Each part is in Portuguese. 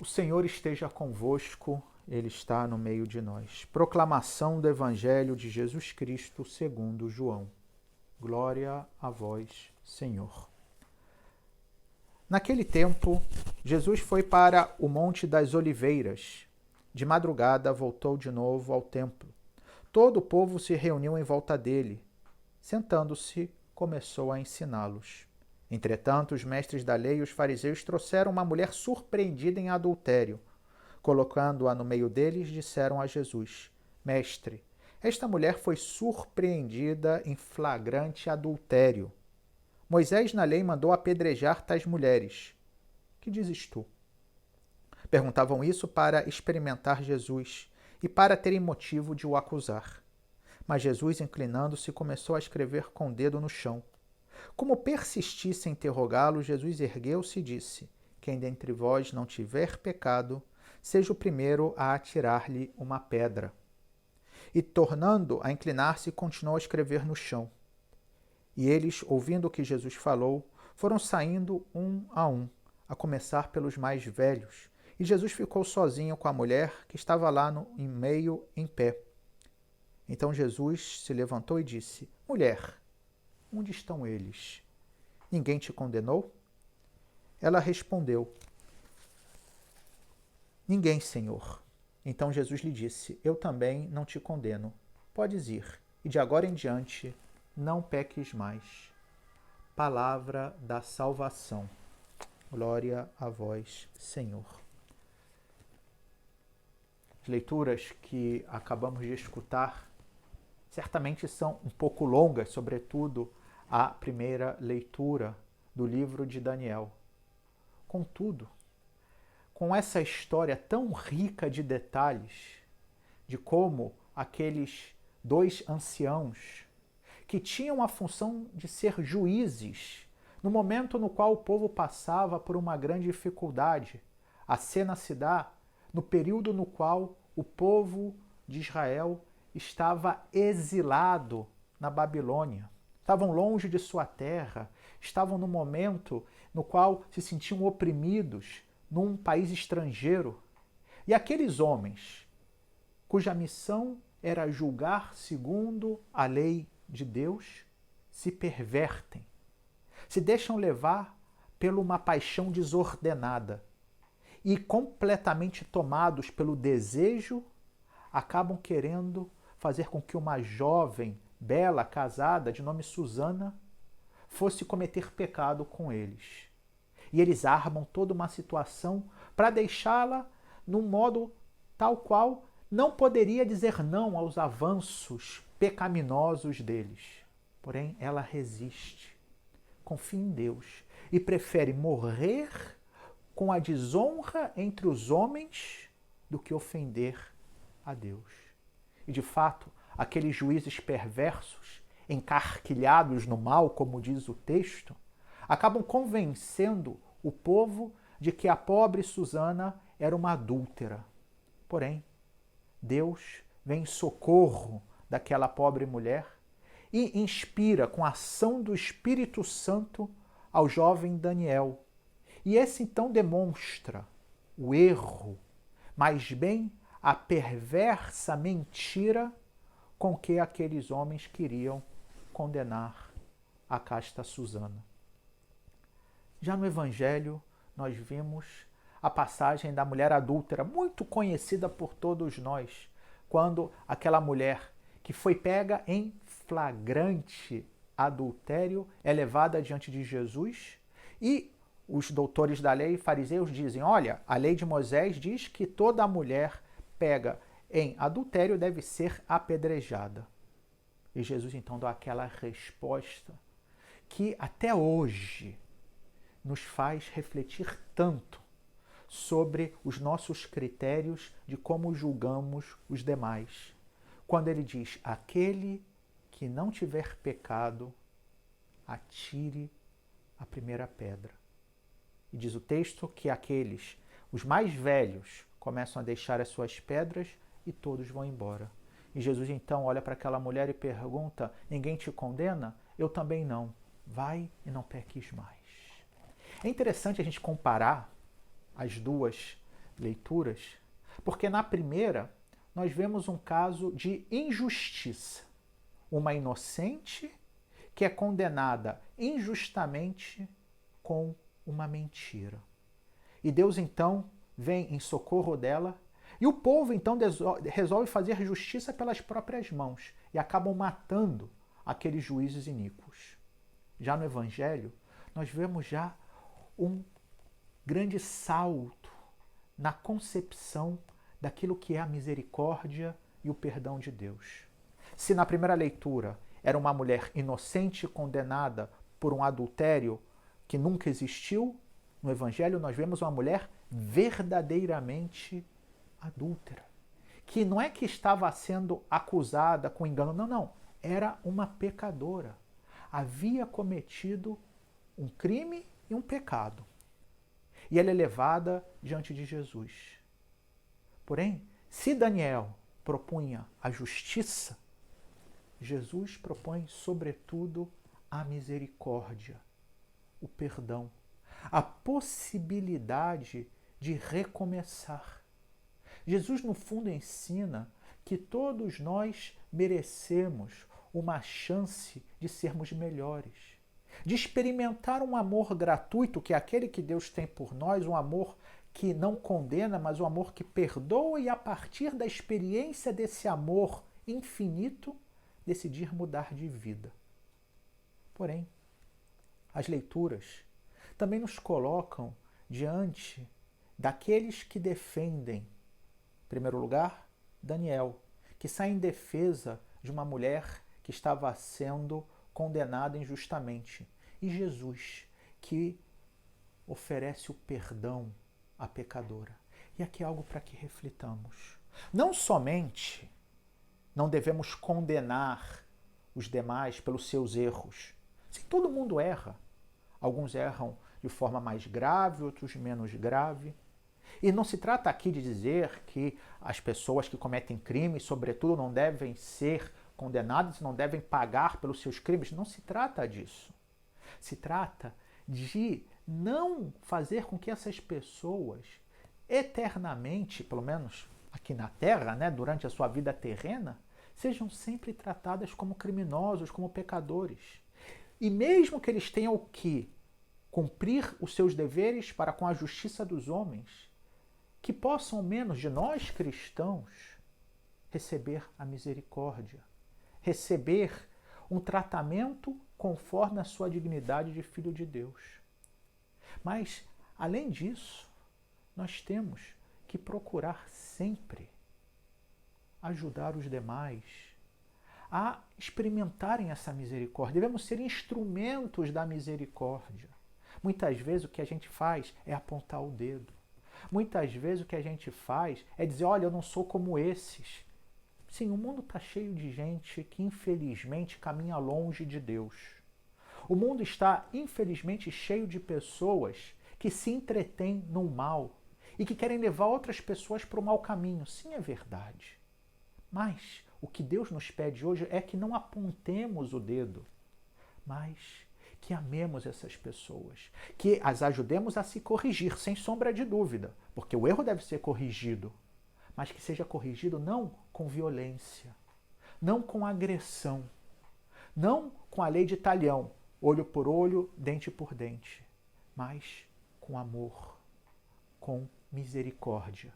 O Senhor esteja convosco, Ele está no meio de nós. Proclamação do Evangelho de Jesus Cristo segundo João. Glória a vós, Senhor. Naquele tempo, Jesus foi para o Monte das Oliveiras. De madrugada, voltou de novo ao templo. Todo o povo se reuniu em volta dele. Sentando-se, começou a ensiná-los. Entretanto, os mestres da lei e os fariseus trouxeram uma mulher surpreendida em adultério. Colocando-a no meio deles, disseram a Jesus: Mestre, esta mulher foi surpreendida em flagrante adultério. Moisés na lei mandou apedrejar tais mulheres. Que dizes tu? Perguntavam isso para experimentar Jesus e para terem motivo de o acusar. Mas Jesus, inclinando-se, começou a escrever com o dedo no chão. Como persistisse em interrogá-lo, Jesus ergueu-se e disse: Quem dentre vós não tiver pecado, seja o primeiro a atirar-lhe uma pedra. E, tornando a inclinar-se, continuou a escrever no chão. E eles, ouvindo o que Jesus falou, foram saindo um, a começar pelos mais velhos. E Jesus ficou sozinho com a mulher que estava lá em meio, em pé. Então Jesus se levantou e disse: Mulher, onde estão eles? Ninguém te condenou? Ela respondeu: Ninguém, Senhor. Então Jesus lhe disse: Eu também não te condeno. Podes ir, e de agora em diante não peques mais. Palavra da salvação. Glória a vós, Senhor. As leituras que acabamos de escutar certamente são um pouco longas, sobretudo a primeira leitura do livro de Daniel. Contudo, com essa história tão rica de detalhes, de como aqueles dois anciãos, que tinham a função de ser juízes, no momento no qual o povo passava por uma grande dificuldade, a cena se dá no período no qual o povo de Israel estava exilado na Babilônia. Estavam longe de sua terra, estavam no momento no qual se sentiam oprimidos num país estrangeiro. E aqueles homens, cuja missão era julgar segundo a lei de Deus, se pervertem, se deixam levar por uma paixão desordenada e, completamente tomados pelo desejo, acabam querendo fazer com que uma jovem, bela, casada, de nome Susana, fosse cometer pecado com eles. E eles armam toda uma situação para deixá-la num modo tal qual não poderia dizer não aos avanços pecaminosos deles. Porém, ela resiste, confia em Deus e prefere morrer com a desonra entre os homens do que ofender a Deus. E de fato, aqueles juízes perversos, encarquilhados no mal, como diz o texto, acabam convencendo o povo de que a pobre Susana era uma adúltera. Porém, Deus vem em socorro daquela pobre mulher e inspira com a ação do Espírito Santo ao jovem Daniel. E esse então demonstra o erro, mas bem a perversa mentira com que aqueles homens queriam condenar a casta Susana. Já no Evangelho, nós vimos a passagem da mulher adúltera, muito conhecida por todos nós, quando aquela mulher que foi pega em flagrante adultério é levada diante de Jesus e os doutores da lei e fariseus dizem: olha, a lei de Moisés diz que toda mulher pega em adultério deve ser apedrejada. E Jesus então dá aquela resposta que até hoje nos faz refletir tanto sobre os nossos critérios de como julgamos os demais. Quando ele diz: aquele que não tiver pecado, atire a primeira pedra. E diz o texto que aqueles, os mais velhos, começam a deixar as suas pedras e todos vão embora. E Jesus então olha para aquela mulher e pergunta: ninguém te condena? Eu também não. Vai e não peques mais. É interessante a gente comparar as duas leituras, porque na primeira nós vemos um caso de injustiça. Uma inocente que é condenada injustamente com uma mentira. E Deus então vem em socorro dela, e o povo então resolve fazer justiça pelas próprias mãos e acabam matando aqueles juízes iníquos. Já no Evangelho, nós vemos já um grande salto na concepção daquilo que é a misericórdia e o perdão de Deus. Se na primeira leitura era uma mulher inocente condenada por um adultério que nunca existiu, no Evangelho nós vemos uma mulher verdadeiramente adúltera, que não é que estava sendo acusada com engano, não, era uma pecadora. Havia cometido um crime e um pecado. E ela é levada diante de Jesus. Porém, se Daniel propunha a justiça, Jesus propõe, sobretudo, a misericórdia, o perdão, a possibilidade de recomeçar. Jesus, no fundo, ensina que todos nós merecemos uma chance de sermos melhores, de experimentar um amor gratuito, que é aquele que Deus tem por nós, um amor que não condena, mas um amor que perdoa, e a partir da experiência desse amor infinito, decidir mudar de vida. Porém, as leituras também nos colocam diante daqueles que defendem, em primeiro lugar, Daniel, que sai em defesa de uma mulher que estava sendo condenada injustamente, e Jesus, que oferece o perdão à pecadora. E aqui é algo para que reflitamos. Não somente não devemos condenar os demais pelos seus erros. Sim, todo mundo erra. Alguns erram de forma mais grave, outros menos grave. E não se trata aqui de dizer que as pessoas que cometem crimes, sobretudo, não devem ser condenadas, não devem pagar pelos seus crimes. Não se trata disso. Se trata de não fazer com que essas pessoas eternamente, pelo menos aqui na Terra, né, durante a sua vida terrena, sejam sempre tratadas como criminosos, como pecadores. E mesmo que eles tenham que cumprir os seus deveres para com a justiça dos homens, que possam, ao menos de nós cristãos, receber a misericórdia, receber um tratamento conforme a sua dignidade de filho de Deus. Mas, além disso, nós temos que procurar sempre ajudar os demais a experimentarem essa misericórdia. Devemos ser instrumentos da misericórdia. Muitas vezes o que a gente faz é apontar o dedo. Muitas vezes o que a gente faz é dizer, olha, eu não sou como esses. Sim, o mundo está cheio de gente que infelizmente caminha longe de Deus. O mundo está infelizmente cheio de pessoas que se entretêm no mal e que querem levar outras pessoas para o mau caminho. Sim, é verdade. Mas o que Deus nos pede hoje é que não apontemos o dedo, mas que amemos essas pessoas, que as ajudemos a se corrigir, sem sombra de dúvida, porque o erro deve ser corrigido, mas que seja corrigido não com violência, não com agressão, não com a lei de talhão, olho por olho, dente por dente, mas com amor, com misericórdia,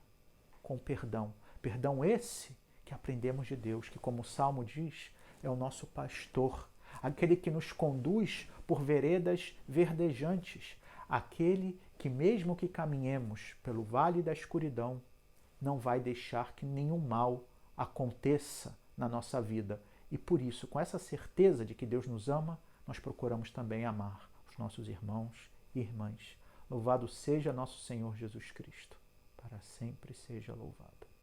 com perdão. Perdão esse que aprendemos de Deus, que, como o Salmo diz, é o nosso pastor, aquele que nos conduz por veredas verdejantes, aquele que, mesmo que caminhemos pelo vale da escuridão, não vai deixar que nenhum mal aconteça na nossa vida. E por isso, com essa certeza de que Deus nos ama, nós procuramos também amar os nossos irmãos e irmãs. Louvado seja nosso Senhor Jesus Cristo. Para sempre seja louvado.